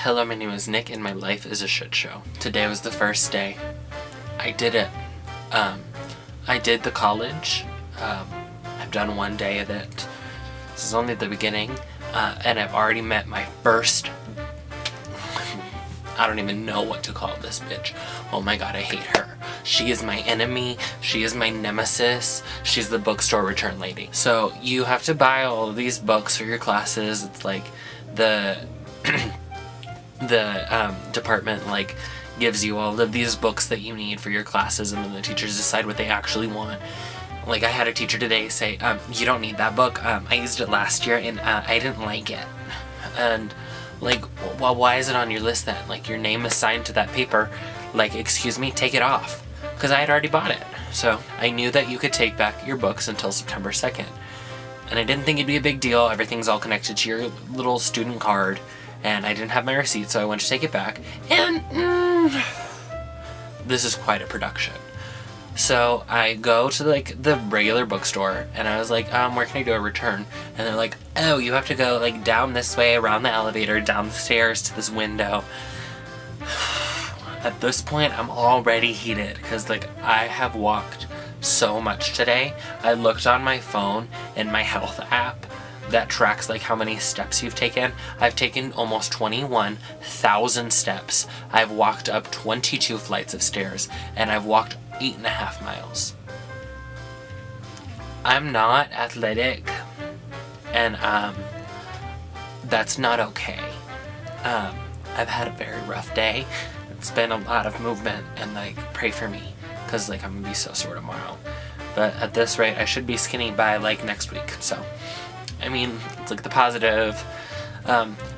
Hello, my name is Nick and my life is a shit show. Today was the first day. I did it. I did the college. I've done one day of it. This is only the beginning. And I've already met my first... I don't even know what to call this bitch. Oh my god, I hate her. She is my enemy. She is my nemesis. She's the bookstore return lady. So you have to buy all of these books for your classes. It's like the department like gives you all of these books that you need for your classes, and then the teachers decide what they actually want. Like, I had a teacher today say, you don't need that book. I used it last year and I didn't like it. And like, well, why is it on your list then? Like, your name is signed to that paper. Like, excuse me, take it off. Because I had already bought it. So I knew that you could take back your books until September 2nd. And I didn't think it'd be a big deal. Everything's all connected to your little student card. And I didn't have my receipt, so I went to take it back. And this is quite a production. So I go to like the regular bookstore and I was like, where can I do a return? And they're like, oh, you have to go like down this way, around the elevator, down the stairs to this window. At this point, I'm already heated because like I have walked so much today. I looked on my phone in my health app that tracks like how many steps you've taken. I've taken almost 21,000 steps. I've walked up 22 flights of stairs and I've walked 8.5 miles. I'm not athletic and that's not okay. I've had a very rough day. It's been a lot of movement, and like pray for me because like I'm gonna be so sore tomorrow. But at this rate I should be skinny by like next week, so I mean, it's like the positive.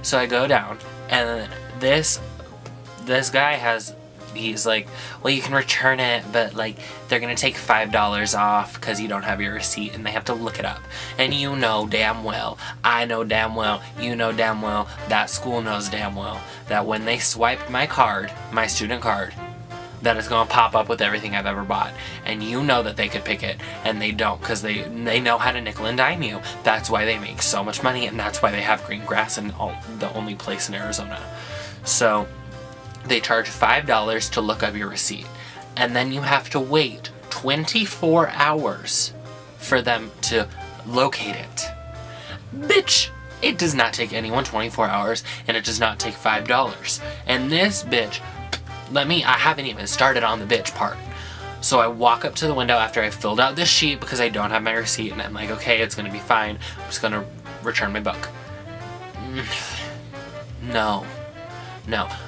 So I go down, and this guy he's like, well, you can return it, but like they're gonna take $5 off because you don't have your receipt, and they have to look it up. And you know damn well, I know damn well, you know damn well, that school knows damn well that when they swipe my card, my student card, that it's gonna pop up with everything I've ever bought. And you know that they could pick it, and they don't, because they know how to nickel and dime you. That's why they make so much money, and that's why they have green grass in the only place in Arizona. So they charge $5 to look up your receipt, and then you have to wait 24 hours for them to locate it. Bitch! It does not take anyone 24 hours, and it does not take $5. And this bitch, I haven't even started on the bitch part. So I walk up to the window after I filled out this sheet because I don't have my receipt, and I'm like, okay, it's gonna be fine. I'm just gonna return my book. No.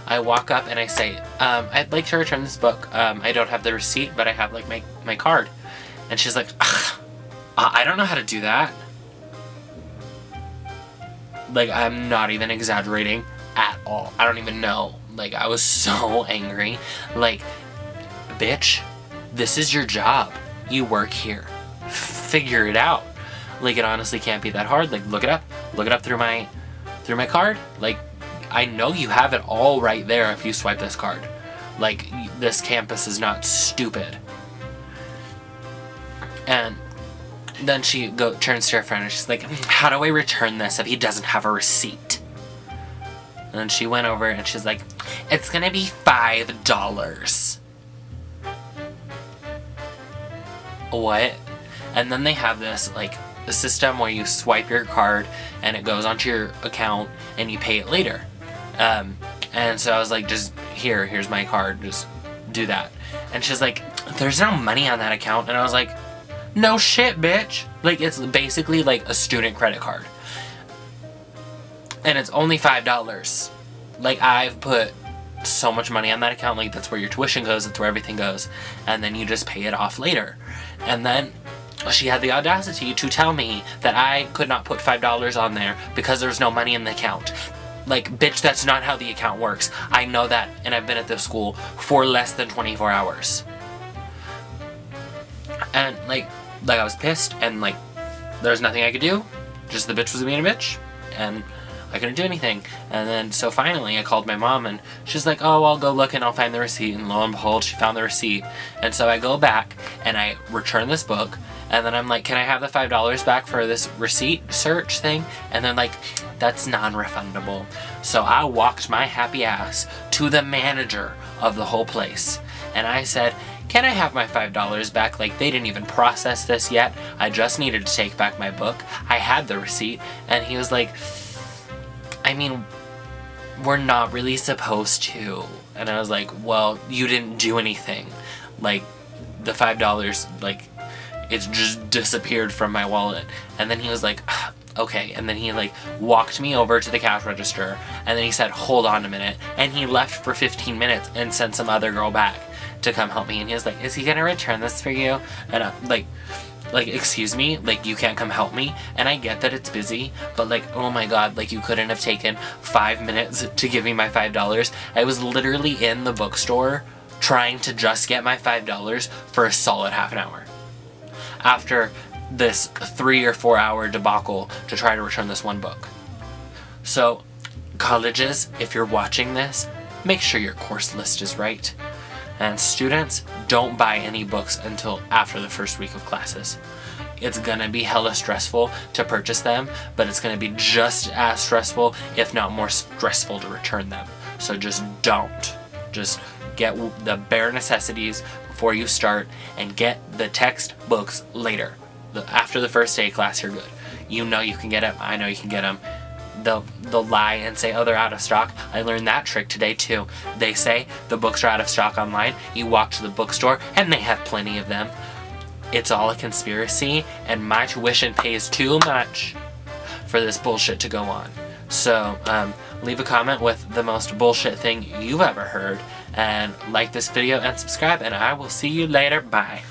I walk up and I say, I'd like to return this book. I don't have the receipt, but I have like my card. And she's like, I don't know how to do that. Like, I'm not even exaggerating at all. I don't even know. Like, I was so angry. Like, bitch, this is your job. You work here. Figure it out. Like, it honestly can't be that hard. Like, look it up. Look it up through my card. Like, I know you have it all right there if you swipe this card. Like, this campus is not stupid. And then she turns to her friend and she's like, how do I return this if he doesn't have a receipt? And then she went over and she's like, it's gonna be $5. What? And then they have this, like, the system where you swipe your card and it goes onto your account and you pay it later. And so I was like, just here's my card, just do that. And she's like, there's no money on that account. And I was like, no shit, bitch. Like, it's basically like a student credit card. And it's only $5. Like, I've put so much money on that account. Like, that's where your tuition goes. That's where everything goes. And then you just pay it off later. And then she had the audacity to tell me that I could not put $5 on there because there's no money in the account. Like, bitch, that's not how the account works. I know that, and I've been at this school for less than 24 hours. And, like I was pissed, and, like, there was nothing I could do. Just the bitch was being a bitch, and I couldn't do anything. And then, so finally, I called my mom, and she's like, oh, I'll go look, and I'll find the receipt. And lo and behold, she found the receipt. And so I go back, and I return this book, And then I'm like, can I have the $5 back for this receipt search thing? And they're like, that's non-refundable. So I walked my happy ass to the manager of the whole place. And I said, can I have my $5 back? Like, they didn't even process this yet. I just needed to take back my book. I had the receipt. And he was like, I mean, we're not really supposed to. And I was like, well, you didn't do anything. Like, the $5, like, it just disappeared from my wallet. And then he was like, okay. And then he like walked me over to the cash register, and then he said, hold on a minute. And he left for 15 minutes and sent some other girl back to come help me. And he was like, is he gonna return this for you? And I'm like, excuse me, like, you can't come help me? And I get that it's busy, but like, oh my god, like, you couldn't have taken 5 minutes to give me my $5. I was literally in the bookstore trying to just get my $5 for a solid half an hour. After this 3 or 4 hour debacle to try to return this one book. So, colleges, if you're watching this, make sure your course list is right. And students, don't buy any books until after the first week of classes. It's gonna be hella stressful to purchase them, but it's gonna be just as stressful, if not more stressful, to return them. So just don't. Just get the bare necessities before you start, and get the textbooks later. After the first day of class, you're good. You know you can get them. I know you can get them. They'll lie and say, oh, they're out of stock. I learned that trick today too. They say the books are out of stock online. You walk to the bookstore and they have plenty of them. It's all a conspiracy, and my tuition pays too much for this bullshit to go on. So leave a comment with the most bullshit thing you've ever heard, and like this video and subscribe, and I will see you later. Bye.